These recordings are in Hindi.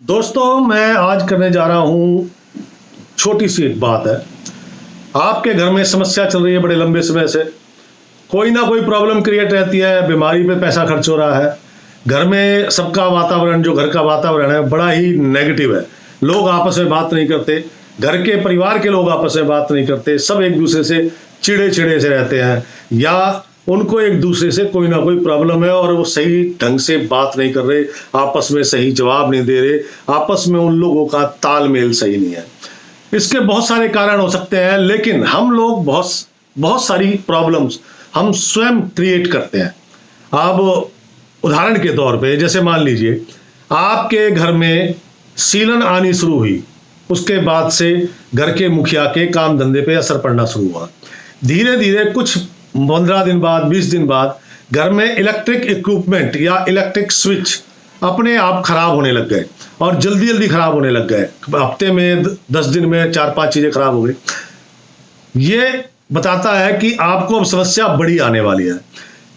दोस्तों, मैं आज करने जा रहा हूँ, छोटी सी एक बात है। आपके घर में समस्या चल रही है बड़े लंबे समय से, कोई ना कोई प्रॉब्लम क्रिएट रहती है, बीमारी पे पैसा खर्च हो रहा है, घर में सबका वातावरण, जो घर का वातावरण है बड़ा ही नेगेटिव है। लोग आपस में बात नहीं करते, घर के परिवार के लोग आपस में बात नहीं करते, सब एक दूसरे से चिड़े चिड़े से रहते हैं, या उनको एक दूसरे से कोई ना कोई प्रॉब्लम है और वो सही ढंग से बात नहीं कर रहे, आपस में सही जवाब नहीं दे रहे, आपस में उन लोगों का तालमेल सही नहीं है। इसके बहुत सारे कारण हो सकते हैं, लेकिन हम लोग बहुत सारी प्रॉब्लम्स हम स्वयं क्रिएट करते हैं। अब उदाहरण के तौर पे जैसे मान लीजिए आपके घर में सीलन आनी शुरू हुई, उसके बाद से घर के मुखिया के काम धंधे पे असर पड़ना शुरू हुआ। धीरे धीरे कुछ 15 दिन बाद, 20 दिन बाद घर में इलेक्ट्रिक इक्विपमेंट या इलेक्ट्रिक स्विच अपने आप खराब होने लग गए और जल्दी जल्दी खराब होने लग गए। हफ्ते में 10 दिन में 4-5 चीजें खराब हो गई। ये बताता है कि आपको अब समस्या बड़ी आने वाली है।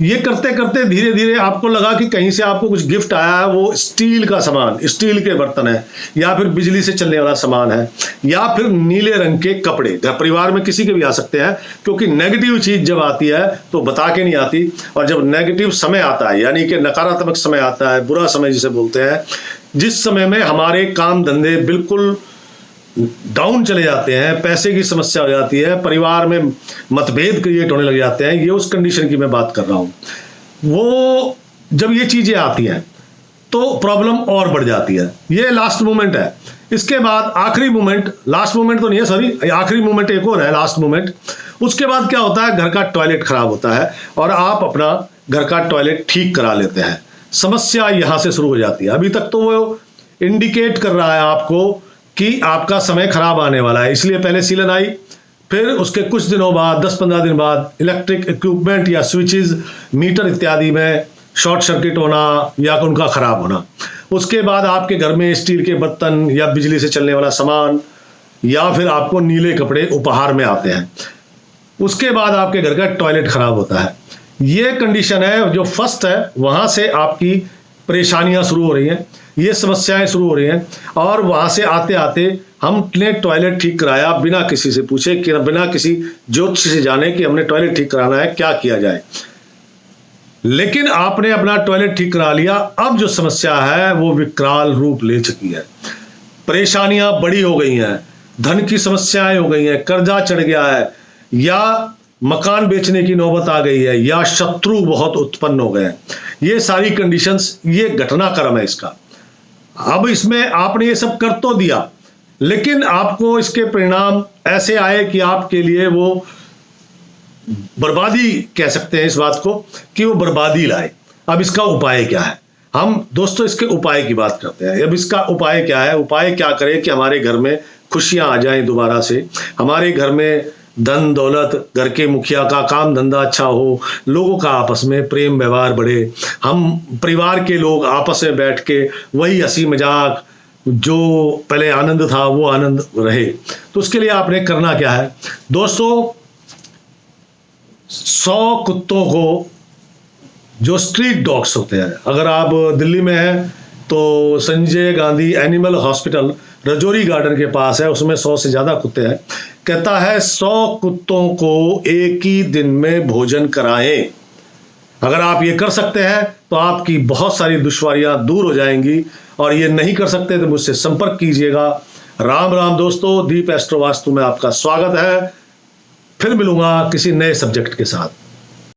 ये करते करते धीरे धीरे आपको लगा कि कहीं से आपको कुछ गिफ्ट आया है, वो स्टील का सामान, स्टील के बर्तन है, या फिर बिजली से चलने वाला सामान है, या फिर नीले रंग के कपड़े। घर परिवार में किसी के भी आ सकते हैं, क्योंकि नेगेटिव चीज जब आती है तो बता के नहीं आती, और जब नेगेटिव समय आता है यानी कि नकारात्मक समय आता है, बुरा समय जिसे बोलते हैं, जिस समय में हमारे काम धंधे बिल्कुल डाउन चले जाते हैं, पैसे की समस्या हो जाती है, परिवार में मतभेद क्रिएट होने लग जाते हैं, ये उस कंडीशन की मैं बात कर रहा हूं। वो जब ये चीजें आती हैं तो प्रॉब्लम और बढ़ जाती है। ये लास्ट मोमेंट है। इसके बाद आखिरी मोमेंट, लास्ट मोमेंट तो नहीं है, सॉरी, आखिरी मोमेंट एक और है, लास्ट मोमेंट। उसके बाद क्या होता है, घर का टॉयलेट खराब होता है और आप अपना घर का टॉयलेट ठीक करा लेते हैं। समस्या यहां से शुरू हो जाती है। अभी तक तो वो इंडिकेट कर रहा है आपको कि आपका समय खराब आने वाला है, इसलिए पहले सीलन आई, फिर उसके कुछ दिनों बाद, 10-15 दिन बाद इलेक्ट्रिक इक्विपमेंट या स्विचेस, मीटर इत्यादि में शॉर्ट सर्किट होना या उनका खराब होना। उसके बाद आपके घर में स्टील के बर्तन या बिजली से चलने वाला सामान, या फिर आपको नीले कपड़े उपहार में आते हैं। उसके बाद आपके घर का टॉयलेट खराब होता है। ये कंडीशन है जो फर्स्ट है, वहां से आपकी परेशानियां शुरू हो रही हैं, ये समस्याएं शुरू हो रही हैं, और वहां से आते आते हमने टॉयलेट ठीक कराया बिना किसी से पूछे, कि बिना किसी ज्योतिष से जाने कि हमने टॉयलेट ठीक कराना है, क्या किया जाए। लेकिन आपने अपना टॉयलेट ठीक करा लिया, अब जो समस्या है वो विकराल रूप ले चुकी है। परेशानियां बड़ी हो गई हैं, धन की समस्याएं हो गई हैं, कर्जा चढ़ गया है, या मकान बेचने की नौबत आ गई है, या शत्रु बहुत उत्पन्न हो गए हैं। ये सारी कंडीशंस, ये घटनाक्रम है इसका। अब इसमें आपने ये सब कर तो दिया, लेकिन आपको इसके परिणाम ऐसे आए कि आपके लिए वो बर्बादी, कह सकते हैं इस बात को, कि वो बर्बादी लाए। अब इसका उपाय क्या है? हम दोस्तों इसके उपाय की बात करते हैं। अब इसका उपाय क्या है? उपाय क्या करें कि हमारे घर में खुशियां आ जाएं दोबारा से, हमारे घर में धन दौलत, घर के मुखिया का काम धंधा अच्छा हो, लोगों का आपस में प्रेम व्यवहार बढ़े, हम परिवार के लोग आपस में बैठ के वही हंसी मजाक, जो पहले आनंद था वो आनंद रहे। तो उसके लिए आपने करना क्या है दोस्तों? 100 कुत्तों को, जो स्ट्रीट डॉग्स होते हैं, अगर आप दिल्ली में हैं तो Sanjay Gandhi animal hospital Rajouri garden के पास है, उसमें 100 से ज्यादा कुत्ते हैं। कहता है 100 कुत्तों को एक ही दिन में भोजन कराएं। अगर आप ये कर सकते हैं तो आपकी बहुत सारी दुश्वारियां दूर हो जाएंगी, और ये नहीं कर सकते तो मुझसे संपर्क कीजिएगा। राम राम दोस्तों, दीप एस्ट्रो वास्तु में आपका स्वागत है। फिर मिलूंगा किसी नए सब्जेक्ट के साथ।